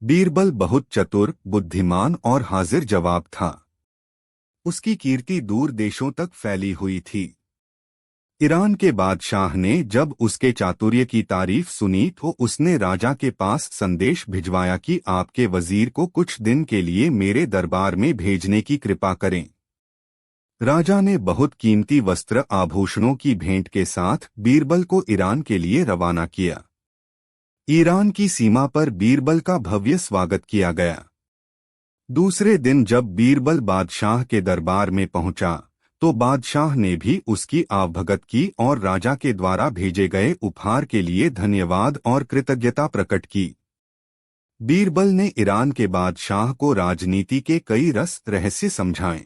बीरबल बहुत चतुर, बुद्धिमान और हाजिर जवाब था। उसकी कीर्ति दूर देशों तक फैली हुई थी। ईरान के बादशाह ने जब उसके चातुर्य की तारीफ सुनी तो उसने राजा के पास संदेश भिजवाया कि आपके वजीर को कुछ दिन के लिए मेरे दरबार में भेजने की कृपा करें। राजा ने बहुत कीमती वस्त्र आभूषणों की भेंट के साथ बीरबल को ईरान के लिए रवाना किया। ईरान की सीमा पर बीरबल का भव्य स्वागत किया गया। दूसरे दिन जब बीरबल बादशाह के दरबार में पहुंचा तो बादशाह ने भी उसकी आवभगत की और राजा के द्वारा भेजे गए उपहार के लिए धन्यवाद और कृतज्ञता प्रकट की। बीरबल ने ईरान के बादशाह को राजनीति के कई रहस्य समझाए।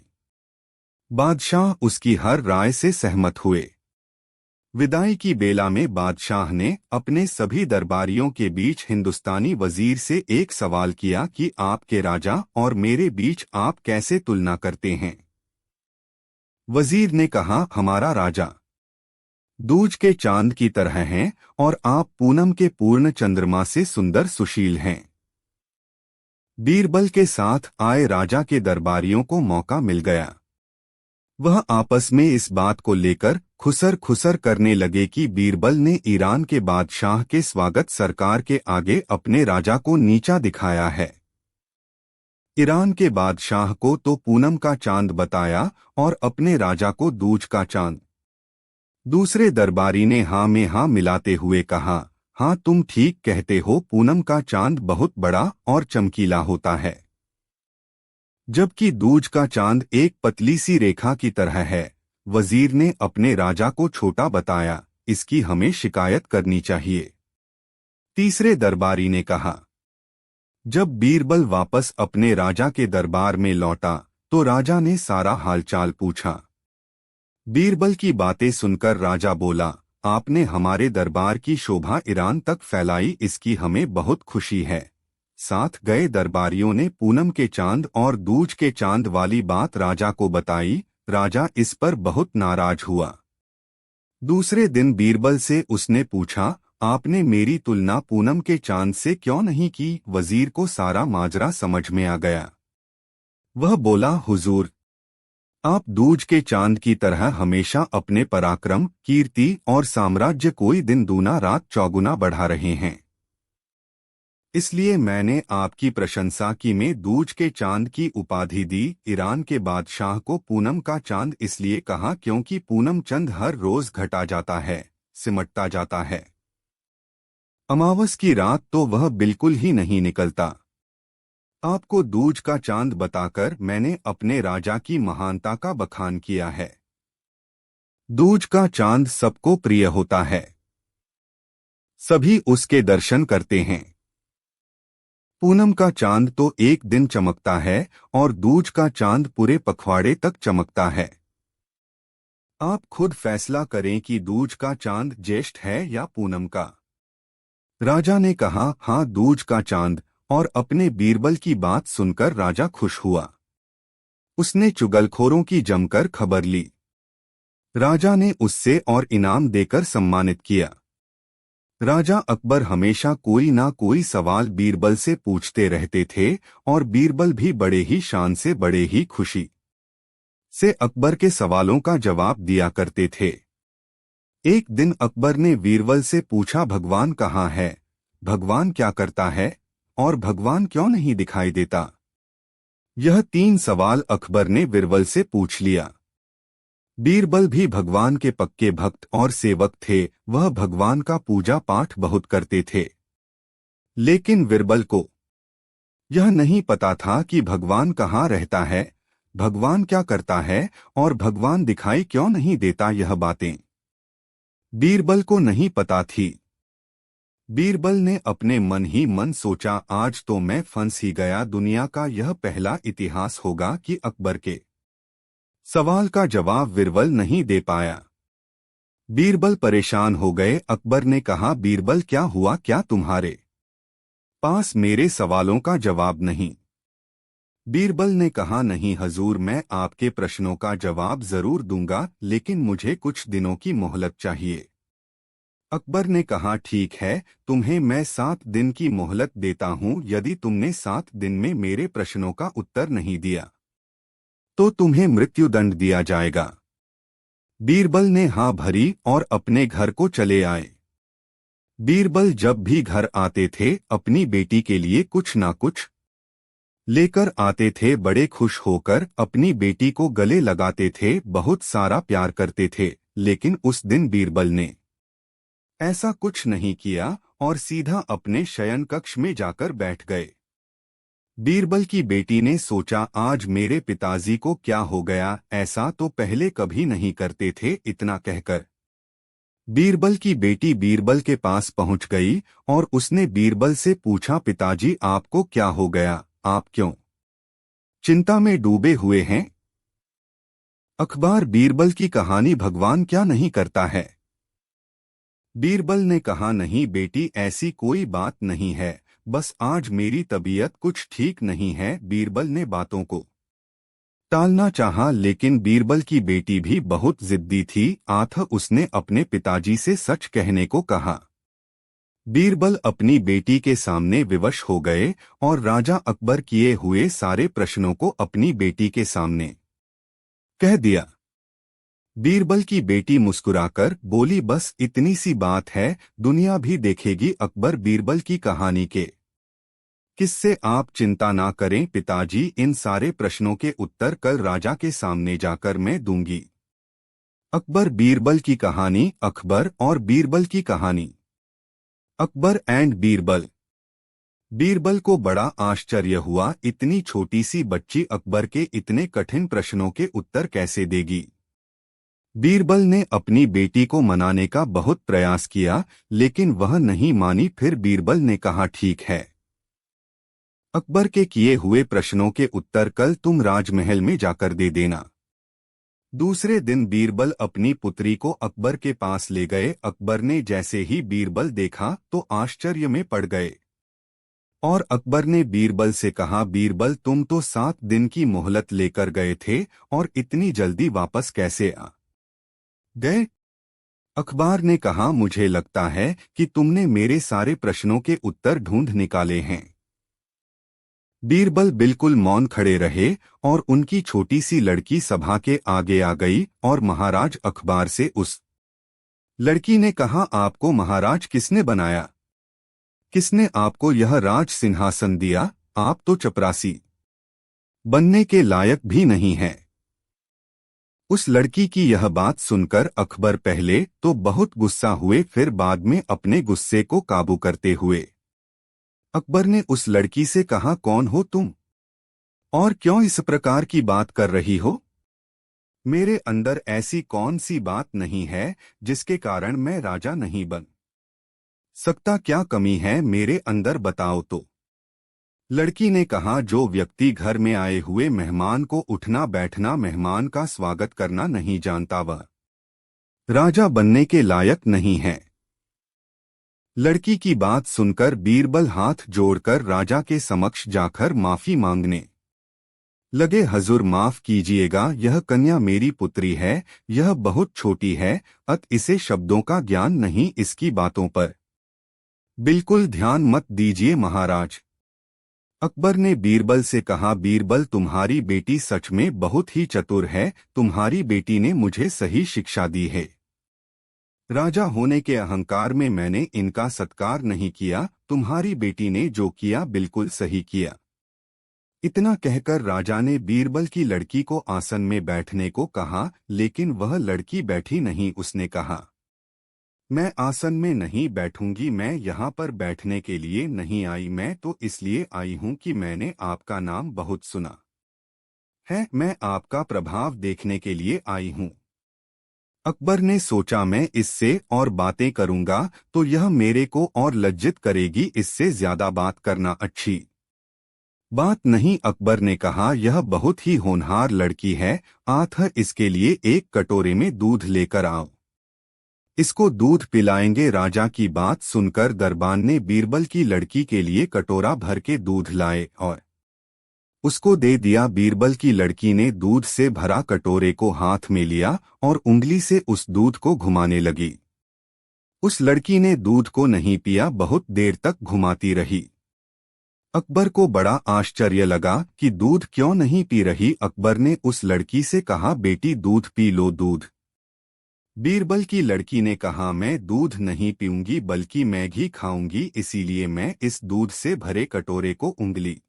बादशाह उसकी हर राय से सहमत हुए। विदाई की बेला में बादशाह ने अपने सभी दरबारियों के बीच हिंदुस्तानी वजीर से एक सवाल किया कि आपके राजा और मेरे बीच आप कैसे तुलना करते हैं। वजीर ने कहा, हमारा राजा दूज के चांद की तरह हैं और आप पूनम के पूर्ण चंद्रमा से सुंदर सुशील हैं। बीरबल के साथ आए राजा के दरबारियों को मौका मिल गया। वह आपस में इस बात को लेकर खुसर खुसर करने लगे कि बीरबल ने ईरान के बादशाह के स्वागत सरकार के आगे अपने राजा को नीचा दिखाया है। ईरान के बादशाह को तो पूनम का चांद बताया और अपने राजा को दूज का चांद। दूसरे दरबारी ने हाँ में हाँ मिलाते हुए कहा, हाँ तुम ठीक कहते हो, पूनम का चांद बहुत बड़ा और चमकीला होता है, जबकि दूज का चांद एक पतली सी रेखा की तरह है। वजीर ने अपने राजा को छोटा बताया, इसकी हमें शिकायत करनी चाहिए। तीसरे दरबारी ने कहा। जब बीरबल वापस अपने राजा के दरबार में लौटा तो राजा ने सारा हालचाल पूछा। बीरबल की बातें सुनकर राजा बोला, आपने हमारे दरबार की शोभा ईरान तक फैलाई, इसकी हमें बहुत खुशी है। साथ गए दरबारियों ने पूनम के चांद और दूज के चांद वाली बात राजा को बताई। राजा इस पर बहुत नाराज हुआ। दूसरे दिन बीरबल से उसने पूछा, आपने मेरी तुलना पूनम के चांद से क्यों नहीं की। वजीर को सारा माजरा समझ में आ गया। वह बोला, हुजूर, आप दूज के चांद की तरह हमेशा अपने पराक्रम, कीर्ति और साम्राज्य कोई दिन दूना रात चौगुना बढ़ा रहे हैं, इसलिए मैंने आपकी प्रशंसा की में दूज के चांद की उपाधि दी। ईरान के बादशाह को पूनम का चांद इसलिए कहा क्योंकि पूनम चंद हर रोज घटा जाता है, सिमटता जाता है। अमावस की रात तो वह बिल्कुल ही नहीं निकलता। आपको दूज का चांद बताकर मैंने अपने राजा की महानता का बखान किया है। दूज का चांद सबको प्रिय होता है, सभी उसके दर्शन करते हैं। पूनम का चांद तो एक दिन चमकता है और दूज का चांद पूरे पखवाड़े तक चमकता है। आप खुद फैसला करें कि दूज का चांद ज्येष्ठ है या पूनम का। राजा ने कहा, हाँ दूज का चांद। और अपने बीरबल की बात सुनकर राजा खुश हुआ। उसने चुगलखोरों की जमकर खबर ली। राजा ने उससे और इनाम देकर सम्मानित किया। राजा अकबर हमेशा कोई ना कोई सवाल बीरबल से पूछते रहते थे और बीरबल भी बड़े ही शान से, बड़े ही खुशी से अकबर के सवालों का जवाब दिया करते थे। एक दिन अकबर ने बीरबल से पूछा, भगवान कहाँ है, भगवान क्या करता है और भगवान क्यों नहीं दिखाई देता। यह 3 सवाल अकबर ने बीरबल से पूछ लिया। बीरबल भी भगवान के पक्के भक्त और सेवक थे। वह भगवान का पूजा पाठ बहुत करते थे, लेकिन बीरबल को यह नहीं पता था कि भगवान कहाँ रहता है, भगवान क्या करता है और भगवान दिखाई क्यों नहीं देता। यह बातें बीरबल को नहीं पता थी। बीरबल ने अपने मन ही मन सोचा, आज तो मैं फंस ही गया। दुनिया का यह पहला इतिहास होगा कि अकबर के सवाल का जवाब बीरबल नहीं दे पाया। बीरबल परेशान हो गए। अकबर ने कहा, बीरबल क्या हुआ, क्या तुम्हारे पास मेरे सवालों का जवाब नहीं। बीरबल ने कहा, नहीं हजूर, मैं आपके प्रश्नों का जवाब जरूर दूंगा, लेकिन मुझे कुछ दिनों की मोहलत चाहिए। अकबर ने कहा, ठीक है, तुम्हें मैं 7 दिन की मोहलत देता हूँ। यदि तुमने 7 दिन में मेरे प्रश्नों का उत्तर नहीं दिया तो तुम्हें मृत्युदंड दिया जाएगा। बीरबल ने हाँ भरी और अपने घर को चले आए। बीरबल जब भी घर आते थे अपनी बेटी के लिए कुछ ना कुछ लेकर आते थे। बड़े खुश होकर अपनी बेटी को गले लगाते थे, बहुत सारा प्यार करते थे। लेकिन उस दिन बीरबल ने ऐसा कुछ नहीं किया और सीधा अपने शयन कक्ष में जाकर बैठ गए। बीरबल की बेटी ने सोचा, आज मेरे पिताजी को क्या हो गया, ऐसा तो पहले कभी नहीं करते थे। इतना कहकर बीरबल की बेटी बीरबल के पास पहुंच गई और उसने बीरबल से पूछा, पिताजी आपको क्या हो गया, आप क्यों चिंता में डूबे हुए हैं? अखबार बीरबल की कहानी भगवान क्या नहीं करता है? बीरबल ने कहा, नहीं बेटी, ऐसी कोई बात नहीं है, बस आज मेरी तबीयत कुछ ठीक नहीं है। बीरबल ने बातों को टालना चाहा, लेकिन बीरबल की बेटी भी बहुत जिद्दी थी। उसने अपने पिताजी से सच कहने को कहा। बीरबल अपनी बेटी के सामने विवश हो गए और राजा अकबर किए हुए सारे प्रश्नों को अपनी बेटी के सामने कह दिया। बीरबल की बेटी मुस्कुराकर बोली, बस इतनी सी बात है, दुनिया भी देखेगी। अकबर बीरबल की कहानी के किससे आप चिंता ना करें पिताजी, इन सारे प्रश्नों के उत्तर कल राजा के सामने जाकर मैं दूंगी। अकबर बीरबल की कहानी। अकबर और बीरबल की कहानी। अकबर एंड बीरबल। बीरबल को बड़ा आश्चर्य हुआ, इतनी छोटी सी बच्ची अकबर के इतने कठिन प्रश्नों के उत्तर कैसे देगी। बीरबल ने अपनी बेटी को मनाने का बहुत प्रयास किया, लेकिन वह नहीं मानी। फिर बीरबल ने कहा, ठीक है, अकबर के किए हुए प्रश्नों के उत्तर कल तुम राजमहल में जाकर दे देना। दूसरे दिन बीरबल अपनी पुत्री को अकबर के पास ले गए। अकबर ने जैसे ही बीरबल देखा तो आश्चर्य में पड़ गए और अकबर ने बीरबल से कहा, बीरबल तुम तो 7 दिन की मोहलत लेकर गए थे और इतनी जल्दी वापस कैसे आ गए? अकबर ने कहा, मुझे लगता है कि तुमने मेरे सारे प्रश्नों के उत्तर ढूंढ निकाले हैं। बीरबल बिल्कुल मौन खड़े रहे और उनकी छोटी सी लड़की सभा के आगे आ गई और महाराज अकबर से उस लड़की ने कहा, आपको महाराज किसने बनाया? किसने आपको यह राज सिंहासन दिया? आप तो चपरासी बनने के लायक भी नहीं हैं। उस लड़की की यह बात सुनकर अकबर पहले तो बहुत गुस्सा हुए, फिर बाद में अपने गुस्से को काबू करते हुए अकबर ने उस लड़की से कहा, कौन हो तुम और क्यों इस प्रकार की बात कर रही हो? मेरे अंदर ऐसी कौन सी बात नहीं है जिसके कारण मैं राजा नहीं बन सकता? क्या कमी है मेरे अंदर, बताओ तो। लड़की ने कहा, जो व्यक्ति घर में आए हुए मेहमान को उठना बैठना, मेहमान का स्वागत करना नहीं जानता, वह राजा बनने के लायक नहीं है। लड़की की बात सुनकर बीरबल हाथ जोड़कर राजा के समक्ष जाकर माफी मांगने लगे। हजूर माफ कीजिएगा, यह कन्या मेरी पुत्री है, यह बहुत छोटी है, इसे शब्दों का ज्ञान नहीं, इसकी बातों पर बिल्कुल ध्यान मत दीजिए महाराज। अकबर ने बीरबल से कहा, बीरबल तुम्हारी बेटी सच में बहुत ही चतुर है, तुम्हारी बेटी ने मुझे सही शिक्षा दी है। राजा होने के अहंकार में मैंने इनका सत्कार नहीं किया, तुम्हारी बेटी ने जो किया बिल्कुल सही किया। इतना कहकर राजा ने बीरबल की लड़की को आसन में बैठने को कहा, लेकिन वह लड़की बैठी नहीं। उसने कहा, मैं आसन में नहीं बैठूंगी, मैं यहाँ पर बैठने के लिए नहीं आई, मैं तो इसलिए आई हूँ कि मैंने आपका नाम बहुत सुना है, मैं आपका प्रभाव देखने के लिए आई हूँ। अकबर ने सोचा, मैं इससे और बातें करूंगा तो यह मेरे को और लज्जित करेगी, इससे ज्यादा बात करना अच्छी बात नहीं। अकबर ने कहा, यह बहुत ही होनहार लड़की है, इसके लिए एक कटोरे में दूध लेकर आओ, इसको दूध पिलाएंगे। राजा की बात सुनकर दरबान ने बीरबल की लड़की के लिए कटोरा भर के दूध लाए और उसको दे दिया। बीरबल की लड़की ने दूध से भरा कटोरे को हाथ में लिया और उंगली से उस दूध को घुमाने लगी। उस लड़की ने दूध को नहीं पिया, बहुत देर तक घुमाती रही। अकबर को बड़ा आश्चर्य लगा कि दूध क्यों नहीं पी रही। अकबर ने उस लड़की से कहा, बेटी दूध पी लो, दूध। बीरबल की लड़की ने कहा, मैं दूध नहीं पीऊंगी बल्कि मैं घी खाऊंगी, इसीलिए मैं इस दूध से भरे कटोरे को उंगली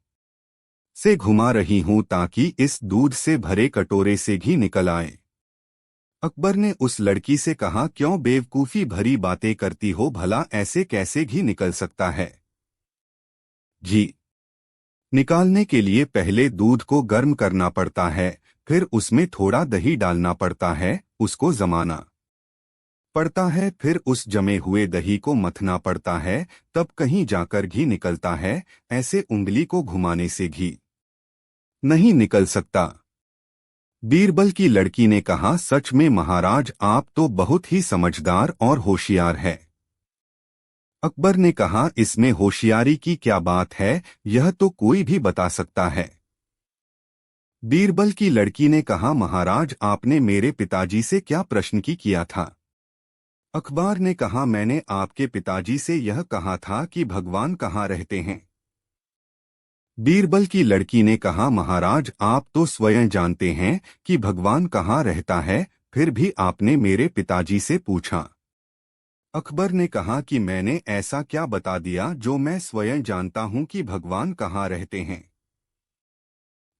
से घुमा रही हूं ताकि इस दूध से भरे कटोरे से घी निकल आए। अकबर ने उस लड़की से कहा, क्यों बेवकूफ़ी भरी बातें करती हो, भला ऐसे कैसे घी निकल सकता है? घी निकालने के लिए पहले दूध को गर्म करना पड़ता है, फिर उसमें थोड़ा दही डालना पड़ता है, उसको जमाना पड़ता है, फिर उस जमे हुए दही को मथना पड़ता है, तब कहीं जाकर घी निकलता है। ऐसे उंगली को घुमाने से घी नहीं निकल सकता। बीरबल की लड़की ने कहा, सच में महाराज, आप तो बहुत ही समझदार और होशियार है। अकबर ने कहा, इसमें होशियारी की क्या बात है, यह तो कोई भी बता सकता है। बीरबल की लड़की ने कहा, महाराज, आपने मेरे पिताजी से क्या प्रश्न किया था? अकबर ने कहा, मैंने आपके पिताजी से यह कहा था कि भगवान कहाँ रहते हैं। बीरबल की लड़की ने कहा, महाराज, आप तो स्वयं जानते हैं कि भगवान कहाँ रहता है, फिर भी आपने मेरे पिताजी से पूछा। अकबर ने कहा कि मैंने ऐसा क्या बता दिया जो मैं स्वयं जानता हूं कि भगवान कहाँ रहते हैं।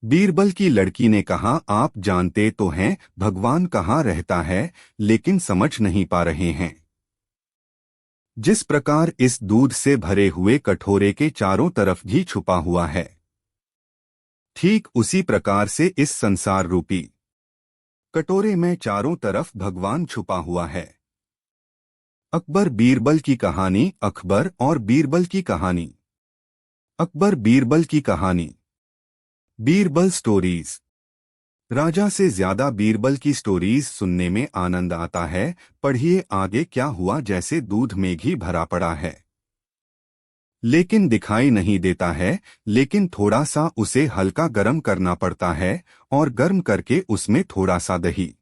बीरबल की लड़की ने कहा, आप जानते तो हैं भगवान कहाँ रहता है, लेकिन समझ नहीं पा रहे हैं। जिस प्रकार इस दूध से भरे हुए कटोरे के चारों तरफ घी छुपा हुआ है, ठीक उसी प्रकार से इस संसार रूपी कटोरे में चारों तरफ भगवान छुपा हुआ है। अकबर बीरबल की कहानी। अकबर और बीरबल की कहानी। अकबर बीरबल की कहानी। बीरबल स्टोरीज। राजा से ज्यादा बीरबल की स्टोरीज सुनने में आनंद आता है। पढ़िए आगे क्या हुआ। जैसे दूध में घी भरा पड़ा है, लेकिन दिखाई नहीं देता है, लेकिन थोड़ा सा उसे हल्का गर्म करना पड़ता है, और गर्म करके उसमें थोड़ा सा दही,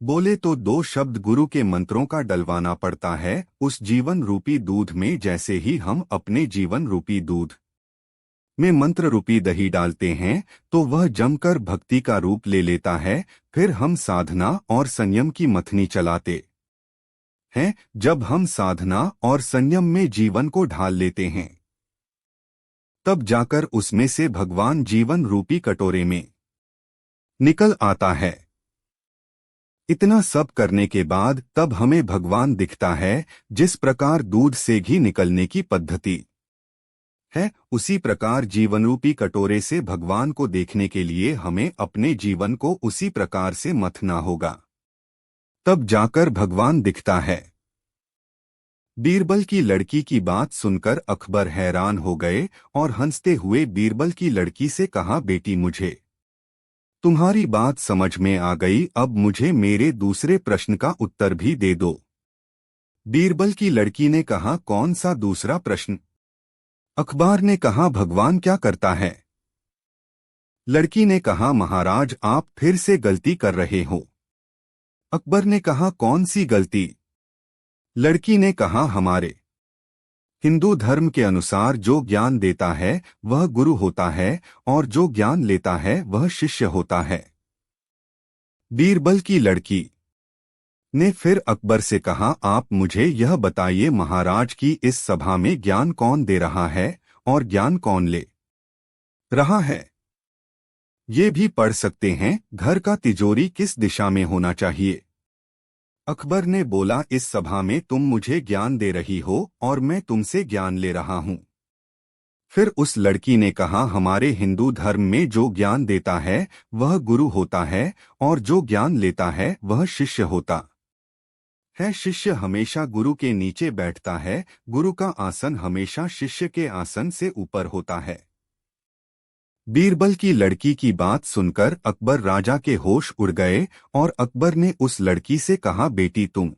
बोले तो दो शब्द गुरु के मंत्रों का डलवाना पड़ता है उस जीवन रूपी दूध में। जैसे ही हम अपने जीवन रूपी दूध में मंत्र रूपी दही डालते हैं तो वह जमकर भक्ति का रूप ले लेता है। फिर हम साधना और संयम की मथनी चलाते हैं। जब हम साधना और संयम में जीवन को ढाल लेते हैं, तब जाकर उसमें से भगवान जीवन रूपी कटोरे में निकल आता है। इतना सब करने के बाद तब हमें भगवान दिखता है। जिस प्रकार दूध से घी निकलने की पद्धति है, उसी प्रकार जीवनरूपी कटोरे से भगवान को देखने के लिए हमें अपने जीवन को उसी प्रकार से मथना होगा, तब जाकर भगवान दिखता है। बीरबल की लड़की की बात सुनकर अकबर हैरान हो गए और हंसते हुए बीरबल की लड़की से कहा, बेटी, मुझे तुम्हारी बात समझ में आ गई, अब मुझे मेरे दूसरे प्रश्न का उत्तर भी दे दो। बीरबल की लड़की ने कहा, कौन सा दूसरा प्रश्न? अकबर ने कहा, भगवान क्या करता है? लड़की ने कहा, महाराज, आप फिर से गलती कर रहे हो। अकबर ने कहा, कौन सी गलती? लड़की ने कहा, हमारे हिंदू धर्म के अनुसार जो ज्ञान देता है वह गुरु होता है, और जो ज्ञान लेता है वह शिष्य होता है। बीरबल की लड़की ने फिर अकबर से कहा, आप मुझे यह बताइए महाराज की इस सभा में ज्ञान कौन दे रहा है और ज्ञान कौन ले रहा है? ये भी पढ़ सकते हैं, घर का तिजोरी किस दिशा में होना चाहिए? अकबर ने बोला, इस सभा में तुम मुझे ज्ञान दे रही हो और मैं तुमसे ज्ञान ले रहा हूं। फिर उस लड़की ने कहा, हमारे हिंदू धर्म में जो ज्ञान देता है वह गुरु होता है, और जो ज्ञान लेता है वह शिष्य होता है। शिष्य हमेशा गुरु के नीचे बैठता है, गुरु का आसन हमेशा शिष्य के आसन से ऊपर होता है। बीरबल की लड़की की बात सुनकर अकबर राजा के होश उड़ गए, और अकबर ने उस लड़की से कहा, बेटी, तुम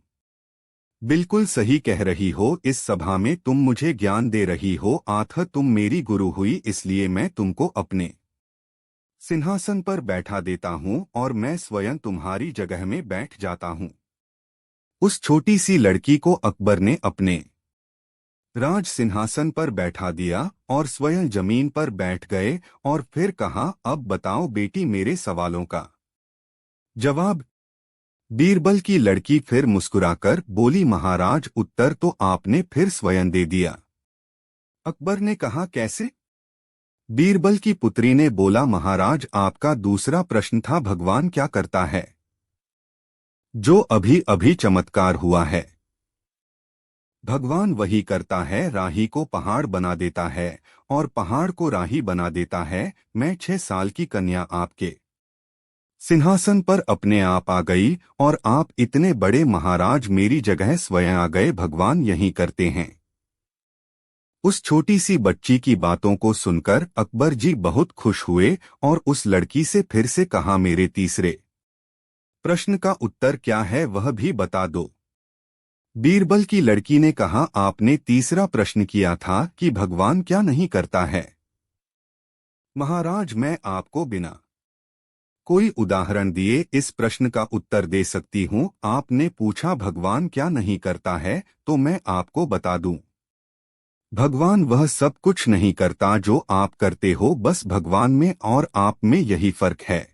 बिल्कुल सही कह रही हो, इस सभा में तुम मुझे ज्ञान दे रही हो, आथ तुम मेरी गुरु हुई, इसलिए मैं तुमको अपने सिंहासन पर बैठा देता हूँ और मैं स्वयं तुम्हारी जगह में बैठ जाता हूँ। उस छोटी सी लड़की को अकबर ने अपने राज सिंहासन पर बैठा दिया और स्वयं जमीन पर बैठ गए और फिर कहा, अब बताओ बेटी मेरे सवालों का जवाब। बीरबल की लड़की फिर मुस्कुराकर बोली, महाराज उत्तर तो आपने फिर स्वयं दे दिया। अकबर ने कहा, कैसे? बीरबल की पुत्री ने बोला, महाराज आपका दूसरा प्रश्न था भगवान क्या करता है, जो अभी अभी चमत्कार हुआ है। भगवान वही करता है, राही को पहाड़ बना देता है और पहाड़ को राही बना देता है। मैं 6 साल की कन्या आपके सिंहासन पर अपने आप आ गई और आप इतने बड़े महाराज मेरी जगह स्वयं आ गए। भगवान यही करते हैं। उस छोटी सी बच्ची की बातों को सुनकर अकबर जी बहुत खुश हुए और उस लड़की से फिर से कहा, मेरे तीसरे प्रश्न का उत्तर क्या है वह भी बता दो। बीरबल की लड़की ने कहा, आपने तीसरा प्रश्न किया था कि भगवान क्या नहीं करता है। महाराज मैं आपको बिना कोई उदाहरण दिए इस प्रश्न का उत्तर दे सकती हूँ। आपने पूछा भगवान क्या नहीं करता है, तो मैं आपको बता दूं। भगवान वह सब कुछ नहीं करता जो आप करते हो, बस भगवान में और आप में यही फर्क है।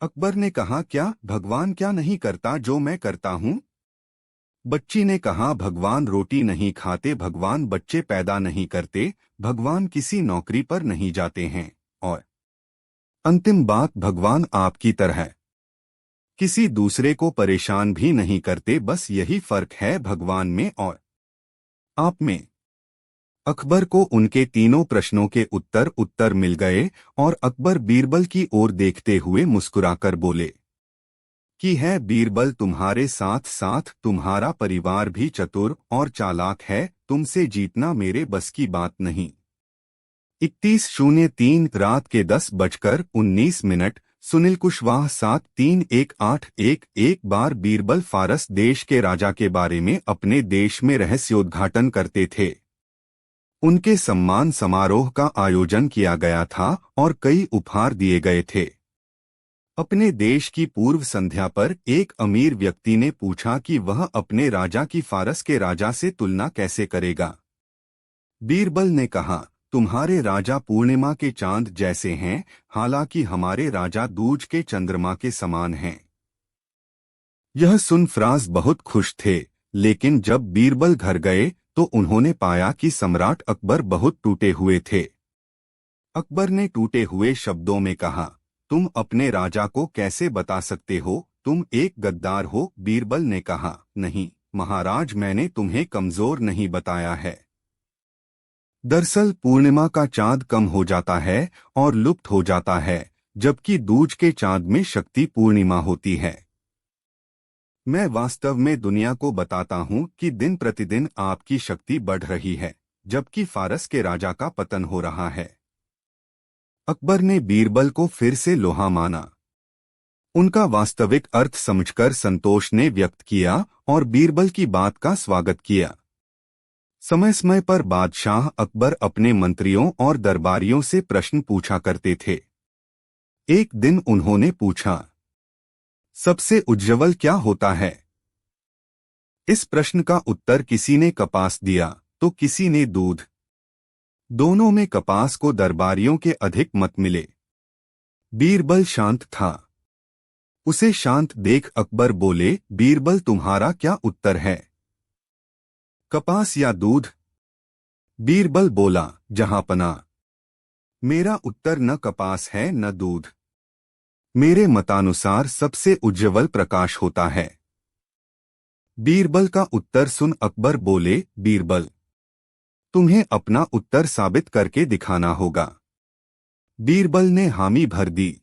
अकबर ने कहा, क्या भगवान क्या नहीं करता जो मैं करता हूँ? बच्ची ने कहा, भगवान रोटी नहीं खाते, भगवान बच्चे पैदा नहीं करते, भगवान किसी नौकरी पर नहीं जाते हैं और अंतिम बात, भगवान आपकी तरह किसी दूसरे को परेशान भी नहीं करते। बस यही फर्क है भगवान में और आप में। अकबर को उनके तीनों प्रश्नों के उत्तर मिल गए और अकबर बीरबल की ओर देखते हुए मुस्कुराकर बोले कि है बीरबल, तुम्हारे साथ साथ तुम्हारा परिवार भी चतुर और चालाक है, तुमसे जीतना मेरे बस की बात नहीं। 31:03 रात के 10:19। सुनील कुशवाहा 731811। एक बार बीरबल फारस देश के राजा के बारे में अपने देश में रहस्योद्घाटन करते थे। उनके सम्मान समारोह का आयोजन किया गया था और कई उपहार दिए गए थे। अपने देश की पूर्व संध्या पर एक अमीर व्यक्ति ने पूछा कि वह अपने राजा की फारस के राजा से तुलना कैसे करेगा। बीरबल ने कहा, तुम्हारे राजा पूर्णिमा के चांद जैसे हैं, हालांकि हमारे राजा दूज के चंद्रमा के समान हैं। यह सुन फराज बहुत खुश थे, लेकिन जब बीरबल घर गए तो उन्होंने पाया कि सम्राट अकबर बहुत टूटे हुए थे। अकबर ने टूटे हुए शब्दों में कहा, तुम अपने राजा को कैसे बता सकते हो, तुम एक गद्दार हो। बीरबल ने कहा, नहीं महाराज, मैंने तुम्हें कमजोर नहीं बताया है। दरअसल पूर्णिमा का चांद कम हो जाता है और लुप्त हो जाता है, जबकि दूज के चांद में शक्ति पूर्णिमा होती है। मैं वास्तव में दुनिया को बताता हूं कि दिन प्रतिदिन आपकी शक्ति बढ़ रही है, जबकि फारस के राजा का पतन हो रहा है। अकबर ने बीरबल को फिर से लोहा माना। उनका वास्तविक अर्थ समझकर संतोष ने व्यक्त किया और बीरबल की बात का स्वागत किया। समय समय पर बादशाह अकबर अपने मंत्रियों और दरबारियों से प्रश्न पूछा करते थे। एक दिन उन्होंने पूछा, सबसे उज्ज्वल क्या होता है? इस प्रश्न का उत्तर किसी ने कपास दिया तो किसी ने दूध। दोनों में कपास को दरबारियों के अधिक मत मिले। बीरबल शांत था। उसे शांत देख अकबर बोले, बीरबल तुम्हारा क्या उत्तर है, कपास या दूध? बीरबल बोला, जहांपना, मेरा उत्तर न कपास है न दूध। मेरे मतानुसार सबसे उज्ज्वल प्रकाश होता है। बीरबल का उत्तर सुन अकबर बोले, बीरबल तुम्हें अपना उत्तर साबित करके दिखाना होगा। बीरबल ने हामी भर दी।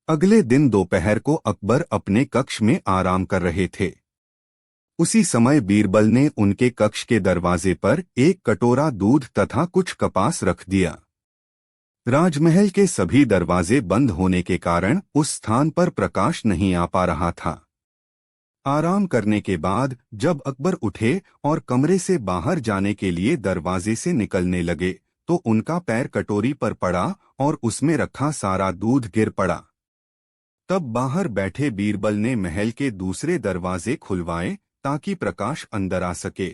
अगले दिन दोपहर को अकबर अपने कक्ष में आराम कर रहे थे। उसी समय बीरबल ने उनके कक्ष के दरवाजे पर एक कटोरा दूध तथा कुछ कपास रख दिया। राजमहल के सभी दरवाजे बंद होने के कारण उस स्थान पर प्रकाश नहीं आ पा रहा था। आराम करने के बाद जब अकबर उठे और कमरे से बाहर जाने के लिए दरवाजे से निकलने लगे तो उनका पैर कटोरी पर पड़ा और उसमें रखा सारा दूध गिर पड़ा। तब बाहर बैठे बीरबल ने महल के दूसरे दरवाजे खुलवाए ताकि प्रकाश अंदर आ सके।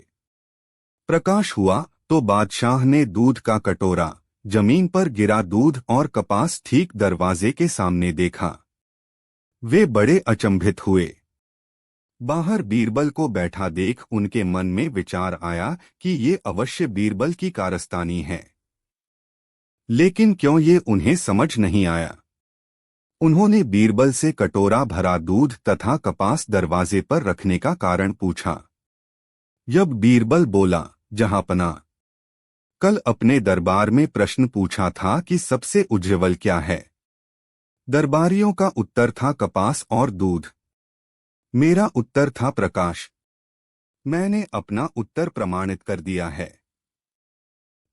प्रकाश हुआ तो बादशाह ने दूध का कटोरा, जमीन पर गिरा दूध और कपास ठीक दरवाजे के सामने देखा। वे बड़े अचंभित हुए। बाहर बीरबल को बैठा देख उनके मन में विचार आया कि ये अवश्य बीरबल की कारस्तानी है। लेकिन क्यों ये उन्हें समझ नहीं आया। उन्होंने बीरबल से कटोरा भरा दूध तथा कपास दरवाजे पर रखने का कारण पूछा। जब बीरबल बोला, जहांपना, कल अपने दरबार में प्रश्न पूछा था कि सबसे उज्ज्वल क्या है। दरबारियों का उत्तर था कपास और दूध। मेरा उत्तर था प्रकाश। मैंने अपना उत्तर प्रमाणित कर दिया है।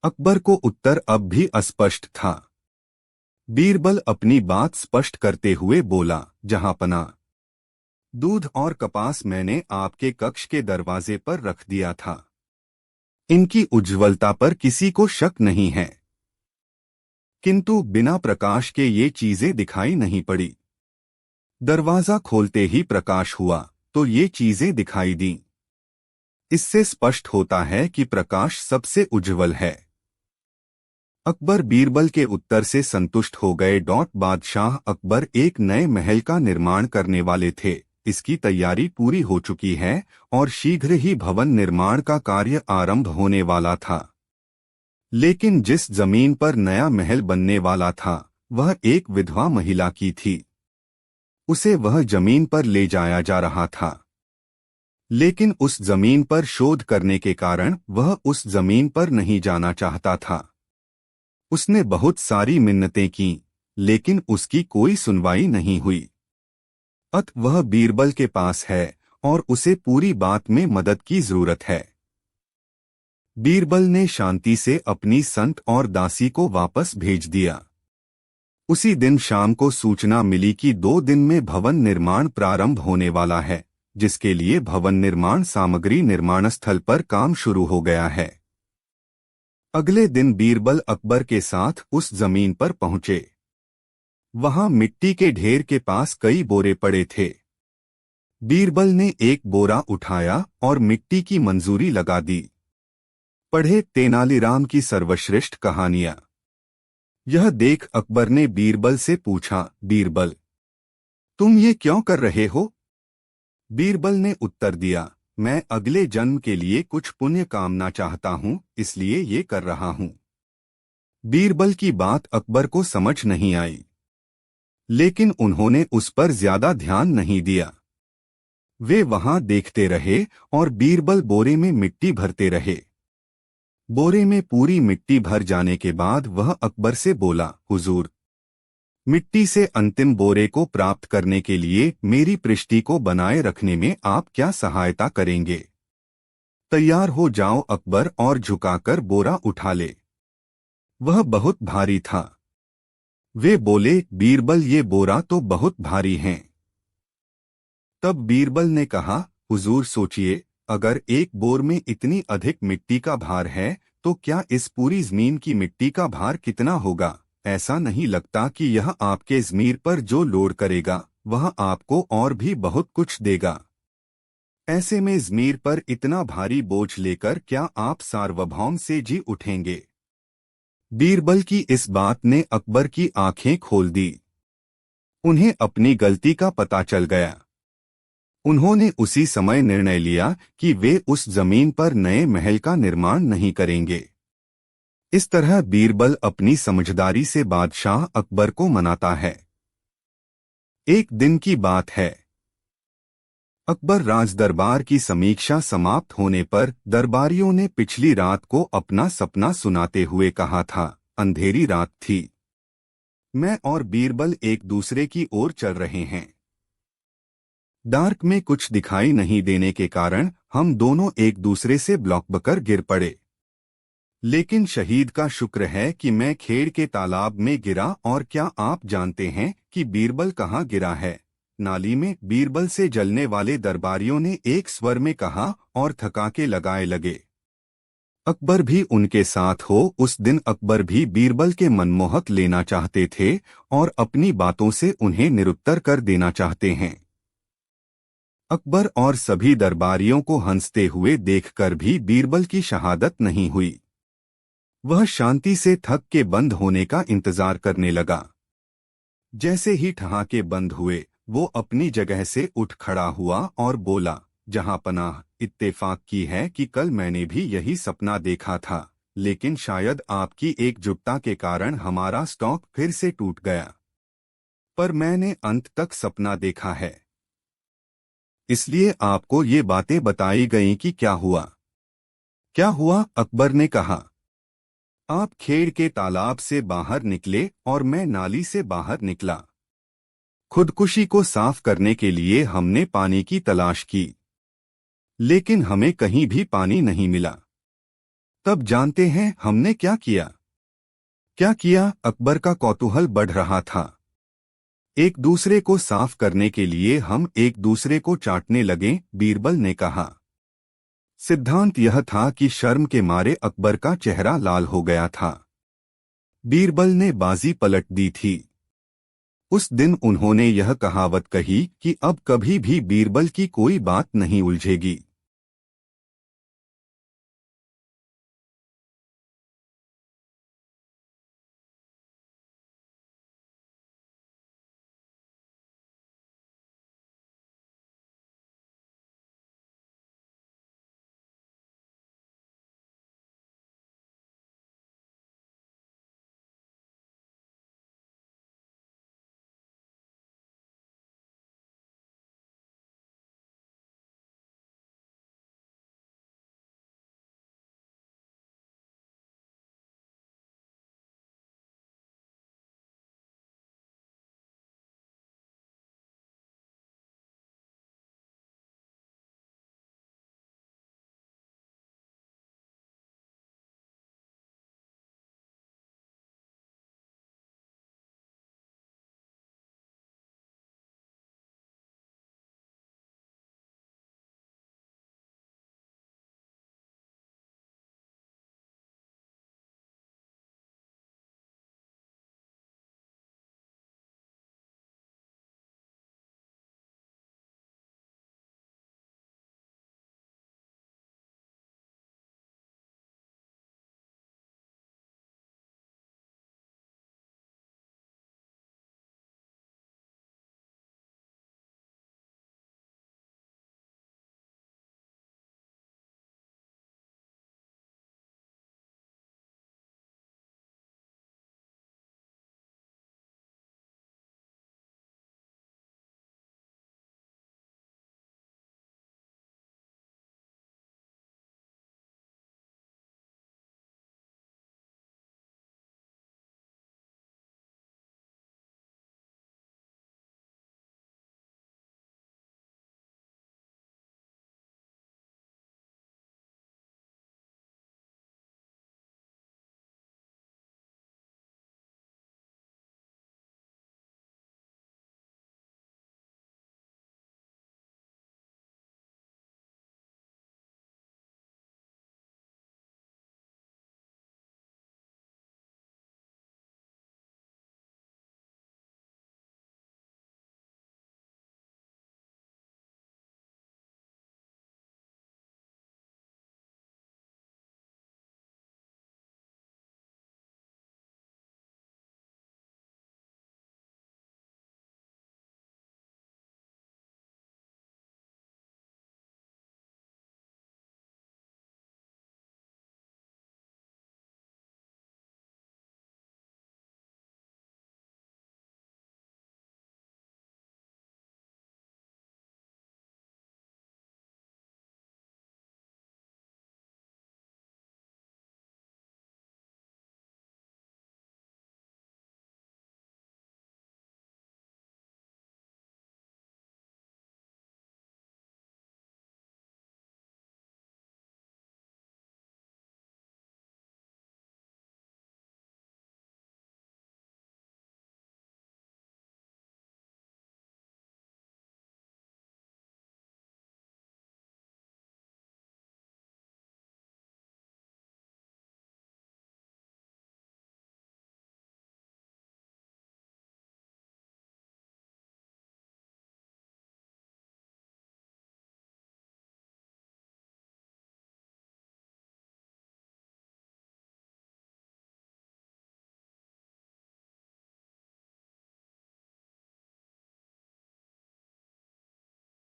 अकबर को उत्तर अब भी अस्पष्ट था। बीरबल अपनी बात स्पष्ट करते हुए बोला, जहांपना, दूध और कपास मैंने आपके कक्ष के दरवाजे पर रख दिया था। इनकी उज्ज्वलता पर किसी को शक नहीं है, किंतु बिना प्रकाश के ये चीजें दिखाई नहीं पड़ी। दरवाजा खोलते ही प्रकाश हुआ तो ये चीजें दिखाई दीं। इससे स्पष्ट होता है कि प्रकाश सबसे उज्ज्वल है। अकबर बीरबल के उत्तर से संतुष्ट हो गए। बादशाह अकबर एक नए महल का निर्माण करने वाले थे। इसकी तैयारी पूरी हो चुकी है और शीघ्र ही भवन निर्माण का कार्य आरंभ होने वाला था। लेकिन जिस जमीन पर नया महल बनने वाला था वह एक विधवा महिला की थी। उसे वह जमीन पर ले जाया जा रहा था, लेकिन उस जमीन पर शोध करने के कारण वह उस जमीन पर नहीं जाना चाहता था। उसने बहुत सारी मिन्नतें की, लेकिन उसकी कोई सुनवाई नहीं हुई। अतः वह बीरबल के पास है और उसे पूरी बात में मदद की जरूरत है। बीरबल ने शांति से अपनी संत और दासी को वापस भेज दिया। उसी दिन शाम को सूचना मिली कि 2 दिन में भवन निर्माण प्रारंभ होने वाला है, जिसके लिए भवन निर्माण सामग्री निर्माण स्थल पर काम शुरू हो गया है। अगले दिन बीरबल अकबर के साथ उस जमीन पर पहुंचे। वहां मिट्टी के ढेर के पास कई बोरे पड़े थे। बीरबल ने एक बोरा उठाया और मिट्टी की मंजूरी लगा दी। पढ़े तेनालीराम की सर्वश्रेष्ठ कहानियां। यह देख अकबर ने बीरबल से पूछा, बीरबल, तुम ये क्यों कर रहे हो? बीरबल ने उत्तर दिया, मैं अगले जन्म के लिए कुछ पुण्य कामना चाहता हूं, इसलिए ये कर रहा हूं। बीरबल की बात अकबर को समझ नहीं आई, लेकिन उन्होंने उस पर ज्यादा ध्यान नहीं दिया। वे वहां देखते रहे और बीरबल बोरे में मिट्टी भरते रहे। बोरे में पूरी मिट्टी भर जाने के बाद वह अकबर से बोला, हुजूर, मिट्टी से अंतिम बोरे को प्राप्त करने के लिए मेरी पृष्ठि को बनाए रखने में आप क्या सहायता करेंगे? तैयार हो जाओ अकबर और झुकाकर बोरा उठा ले। वह बहुत भारी था। वे बोले, बीरबल, ये बोरा तो बहुत भारी है। तब बीरबल ने कहा, हुजूर सोचिए, अगर एक बोर में इतनी अधिक मिट्टी का भार है तो क्या इस पूरी जमीन की मिट्टी का भार कितना होगा? ऐसा नहीं लगता कि यह आपके जमीर पर जो लोड करेगा वह आपको और भी बहुत कुछ देगा। ऐसे में जमीर पर इतना भारी बोझ लेकर क्या आप सार्वभौम से जी उठेंगे? बीरबल की इस बात ने अकबर की आंखें खोल दी। उन्हें अपनी गलती का पता चल गया। उन्होंने उसी समय निर्णय लिया कि वे उस जमीन पर नए महल का निर्माण नहीं करेंगे। इस तरह बीरबल अपनी समझदारी से बादशाह अकबर को मनाता है। एक दिन की बात है। अकबर राजदरबार की समीक्षा समाप्त होने पर दरबारियों ने पिछली रात को अपना सपना सुनाते हुए कहा था। अंधेरी रात थी। मैं और बीरबल एक दूसरे की ओर चल रहे हैं। डार्क में कुछ दिखाई नहीं देने के कारण हम दोनों एक दूसरे से ब्लॉक बकर गिर पड़े। लेकिन शहीद का शुक्र है कि मैं खेड़ के तालाब में गिरा। और क्या आप जानते हैं कि बीरबल कहाँ गिरा है? नाली में। बीरबल से जलने वाले दरबारियों ने एक स्वर में कहा और थकाके लगाए लगे। अकबर भी उनके साथ हो। उस दिन अकबर भी बीरबल के मनमोहक लेना चाहते थे और अपनी बातों से उन्हें निरुत्तर कर देना चाहते हैं। अकबर और सभी दरबारियों को हंसते हुए देखकर भी बीरबल की शहादत नहीं हुई। वह शांति से थक के बंद होने का इंतजार करने लगा। जैसे ही ठहाके बंद हुए, वो अपनी जगह से उठ खड़ा हुआ और बोला, जहां पनाह, इत्तेफाक की है कि कल मैंने भी यही सपना देखा था, लेकिन शायद आपकी एकजुटता के कारण हमारा स्टॉक फिर से टूट गया। पर मैंने अंत तक सपना देखा है, इसलिए आपको ये बातें बताई गईं कि क्या हुआ। क्या हुआ? अकबर ने कहा। आप खेड़ के तालाब से बाहर निकले और मैं नाली से बाहर निकला। खुदकुशी को साफ करने के लिए हमने पानी की तलाश की, लेकिन हमें कहीं भी पानी नहीं मिला। तब जानते हैं हमने क्या किया? क्या किया? अकबर का कौतूहल बढ़ रहा था। एक दूसरे को साफ करने के लिए हम एक दूसरे को चाटने लगे, बीरबल ने कहा। सिद्धांत यह था कि शर्म के मारे अकबर का चेहरा लाल हो गया था। बीरबल ने बाजी पलट दी थी। उस दिन उन्होंने यह कहावत कही कि अब कभी भी बीरबल की कोई बात नहीं उलझेगी।